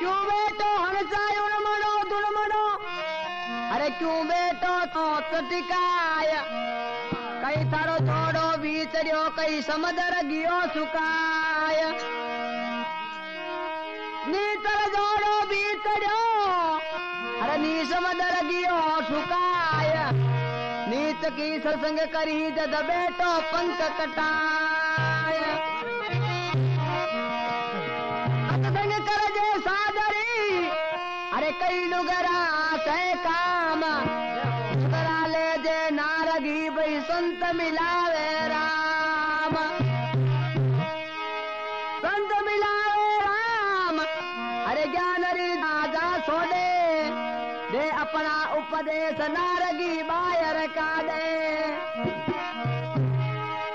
क्यों बेटो हंसायो न मनो धुन मनो, अरे क्यों बेटो तो टिकाय, कई थारो छोड़ो भीतरियो कई समुद्र गियो सुकाय, नीतर जोड़ो भीतरियो अरे नी समुद्र गियो सुकाय, नीत की सत्संग करी जद बेटो पंख कटाय, सत्संग कर जे सादरी अरे कई लुगरा से काम, सुधरा ले जे नारगी भई संत मिलावे राम, संत मिलावे राम, अरे ज्ञान री राजा सोडे दे अपना उपदेश नारगी बायर का दे,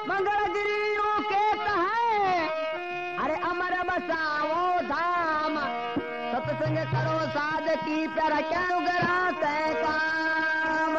मंगलगिरियों के कहे अरे अमर बसाओ धाम, सत्संग करो साध की प्यारा क्या उगरा से काम,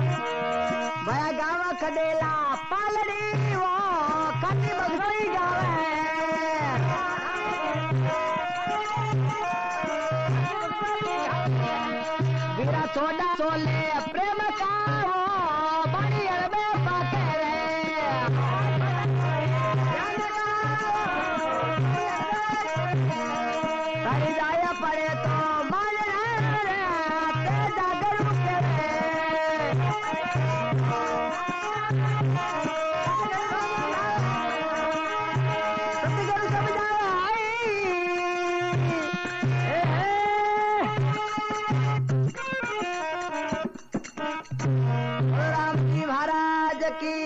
भया गावा खडेला पालड़ी वो कटी बगसई गावे वीरा छोड़ा चोले प्रेम का वो बड़ी अरबे पाते रे करी जाया पड़े तो मान रे ते जागर के रे सतगुरु समझाया राम जी महाराज की